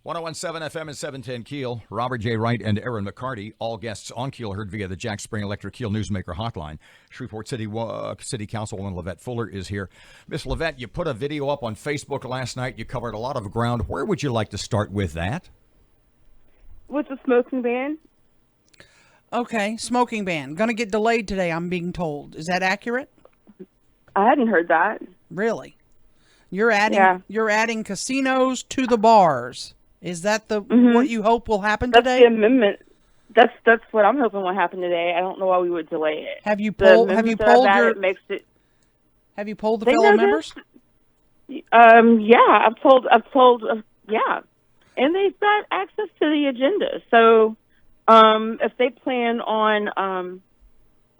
1017 FM and 710 Keel. Robert J. Wright and Aaron McCarty. All guests on Keel heard via the Jack Spring Electric Keel Newsmaker hotline. Shreveport City Councilwoman LeVette Fuller is here. Miss LeVette, you put a video up on Facebook last night. You covered a lot of ground. Where would you like to start with that? With the smoking ban? Okay, smoking ban. Going to get delayed today, I'm being told. Is that accurate? I hadn't heard that. Really? You're adding casinos to the bars. Is that the what you hope will happen today? That's the amendment. That's what I'm hoping will happen today. I don't know why we would delay it. Have you polled Have you polled the fellow members? Yeah, I've told yeah. And they've got access to the agenda. So if they plan on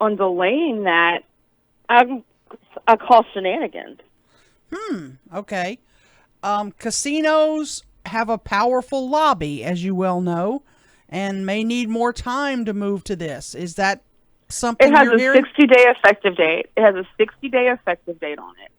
delaying that, I call shenanigans. Okay. Casinos have a powerful lobby, as you well know, and may need more time to move to this. Is that something you're hearing? It has a 60-day effective date. It has a 60-day effective date on it.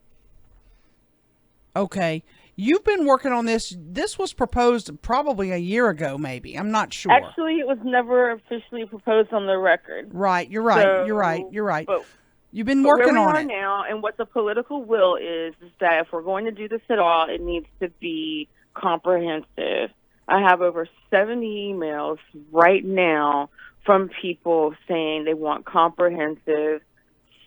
Okay. You've been working on this. This was proposed probably a year ago, maybe. I'm not sure. Actually, it was never officially proposed on the record. Right. You're right. So, you're right. But, You've been working on it. Where we are now, and what the political will is that if we're going to do this at all, it needs to be comprehensive. I have over 70 emails right now from people saying they want comprehensive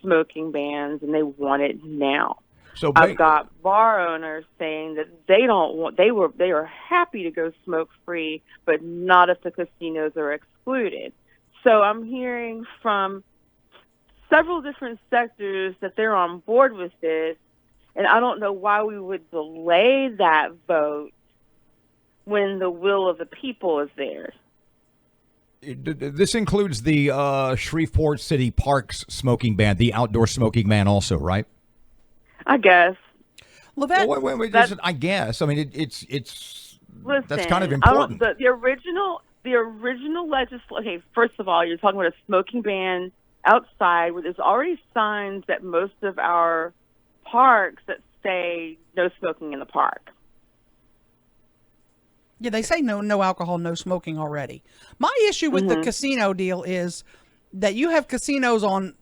smoking bans, and they want it now. So I've got bar owners saying that they don't want. They are happy to go smoke free, but not if the casinos are excluded. So I'm hearing from several different sectors that they're on board with this, and I don't know why we would delay that vote when the will of the people is there. This includes the Shreveport City Parks smoking ban, the outdoor smoking ban also, right? I guess. LeVette, wait, I guess. I mean, it's listen, that's kind of important. The original legislation. Okay, first of all, you're talking about a smoking ban outside, where there's already signs at most of our parks that say no smoking in the park. Yeah, they say no alcohol, no smoking already. My issue with the casino deal is that you have casinos on,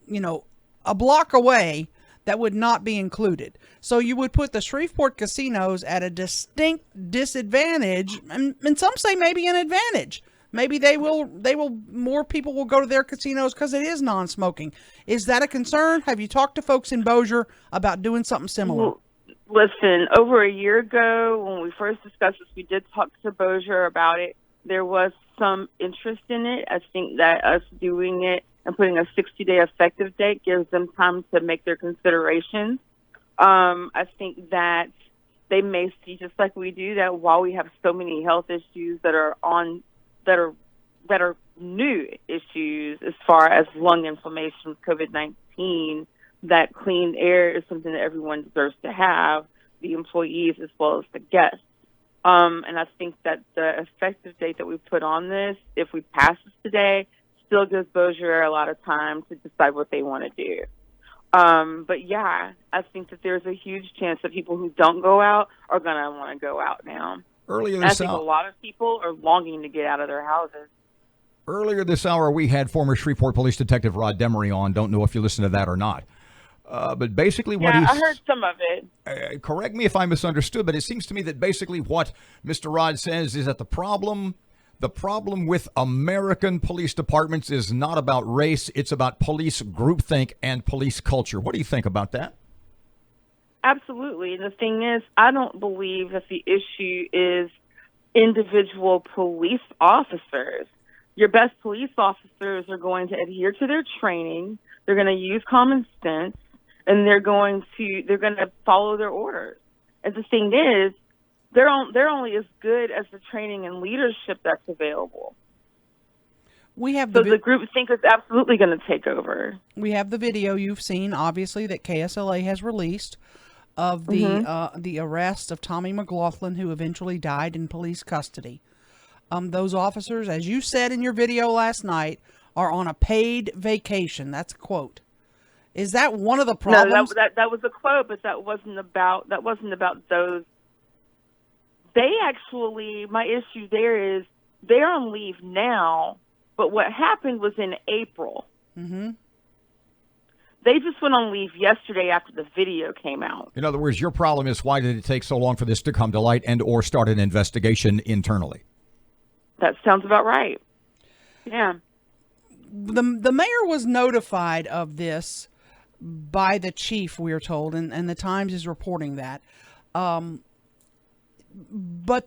a block away that would not be included. So you would put the Shreveport casinos at a distinct disadvantage, and some say maybe an advantage. Maybe more people will go to their casinos because it is non-smoking. Is that a concern? Have you talked to folks in Bossier about doing something similar? Listen, over a year ago, when we first discussed this, we did talk to Bossier about it. There was some interest in it. I think that us doing it and putting a 60-day effective date gives them time to make their considerations. I think that they may see, just like we do, that while we have so many health issues that are new issues as far as lung inflammation with COVID-19, that clean air is something that everyone deserves to have, the employees as well as the guests. And I think that the effective date that we put on this, if we pass this today, still gives Bossier a lot of time to decide what they want to do. But yeah, I think that there's a huge chance that people who don't go out are going to want to go out now. I think a lot of people are longing to get out of their houses. Earlier this hour, we had former Shreveport Police Detective Rod Demery on. Don't know if you listened to that or not. But basically what I heard some of it. Correct me if I misunderstood, but it seems to me that basically what Mr. Rod says is that the problem with American police departments is not about race. It's about police groupthink and police culture. What do you think about that? Absolutely. And the thing is, I don't believe that the issue is individual police officers. Your best police officers are going to adhere to their training. They're going to use common sense, and they're going to follow their orders. And the thing is, they're only as good as the training and leadership that's available. The group think is absolutely going to take over. We have the video you've seen, obviously, that KSLA has released of the arrest of Tommy McLaughlin, who eventually died in police custody. Those officers, as you said in your video last night, are on a paid vacation. That's a quote. Is that one of the problems? No, that was a quote, but that wasn't about my issue there is they're on leave now, but what happened was in April. Mm-hmm. They just went on leave yesterday after the video came out. In other words, your problem is why did it take so long for this to come to light and or start an investigation internally? That sounds about right. Yeah. The mayor was notified of this by the chief, we are told, and the Times is reporting that. But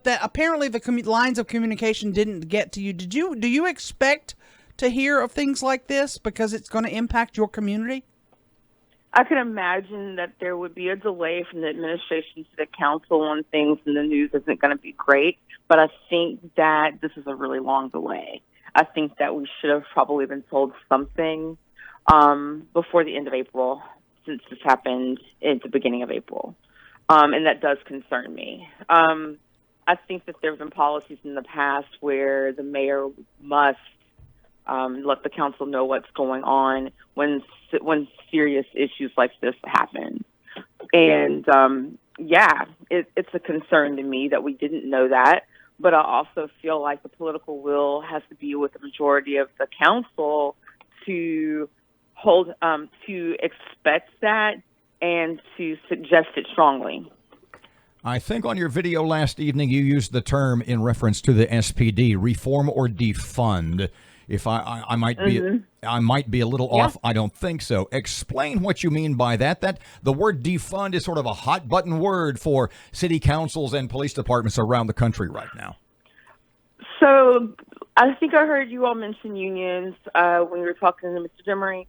that apparently the lines of communication didn't get to you. Do you expect to hear of things like this because it's going to impact your community? I can imagine that there would be a delay from the administration to the council on things, and the news isn't going to be great. But I think that this is a really long delay. I think that we should have probably been told something before the end of April, since this happened at the beginning of April. And that does concern me. I think that there have been policies in the past where the mayor must let the council know what's going on when serious issues like this happen. And, it's a concern to me that we didn't know that. But I also feel like the political will has to be with the majority of the council to expect that and to suggest it strongly. I think on your video last evening you used the term in reference to the SPD, reform or defund. If I might be a little off. I don't think so. Explain what you mean by that. That the word defund is sort of a hot button word for city councils and police departments around the country right now. So I think I heard you all mention unions when you were talking to Mr. Demery.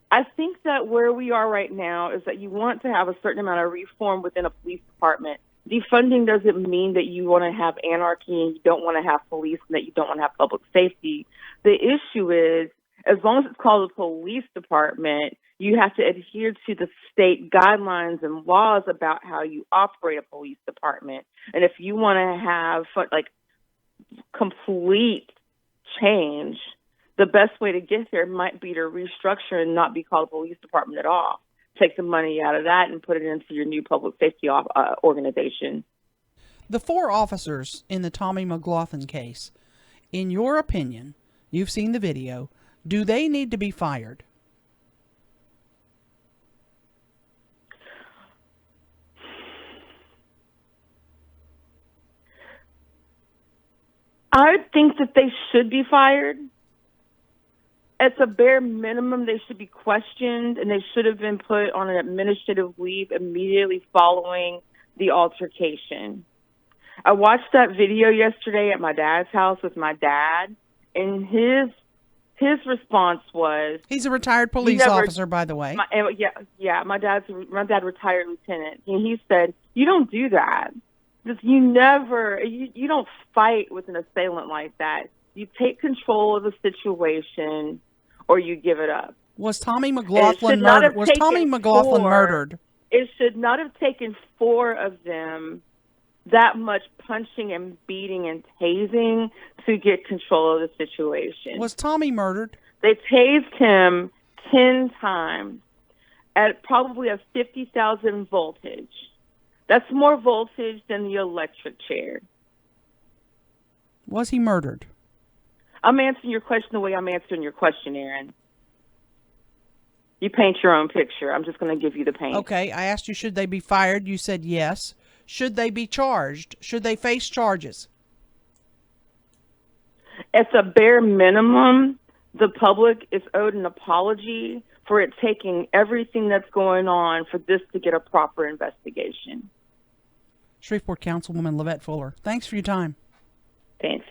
I think that where we are right now is that you want to have a certain amount of reform within a police department. Defunding doesn't mean that you want to have anarchy and you don't want to have police and that you don't want to have public safety. The issue is, as long as it's called a police department, you have to adhere to the state guidelines and laws about how you operate a police department. And if you want to have complete change, the best way to get there might be to restructure and not be called a police department at all. Take the money out of that and put it into your new public safety organization. The 4 officers in the Tommy McLaughlin case, in your opinion, you've seen the video, do they need to be fired? I think that they should be fired. At the bare minimum, they should be questioned, and they should have been put on an administrative leave immediately following the altercation. I watched that video yesterday at my dad's house with my dad, and his response was... He's a retired police officer, by the way. My dad retired lieutenant, and he said, "You don't do that. You don't fight with an assailant like that. You take control of the situation, or you give it up." Was Tommy McLaughlin murdered? Was Tommy McLaughlin murdered? It should not have taken 4 of them that much punching and beating and tasing to get control of the situation. Was Tommy murdered? They tased him 10 times at probably a 50,000 voltage. That's more voltage than the electric chair. Was he murdered? I'm answering your question the way I'm answering your question, Aaron. You paint your own picture. I'm just going to give you the paint. Okay, I asked you, should they be fired? You said yes. Should they be charged? Should they face charges? At the bare minimum, the public is owed an apology for it taking everything that's going on for this to get a proper investigation. Shreveport Councilwoman LeVette Fuller, thanks for your time. Thanks.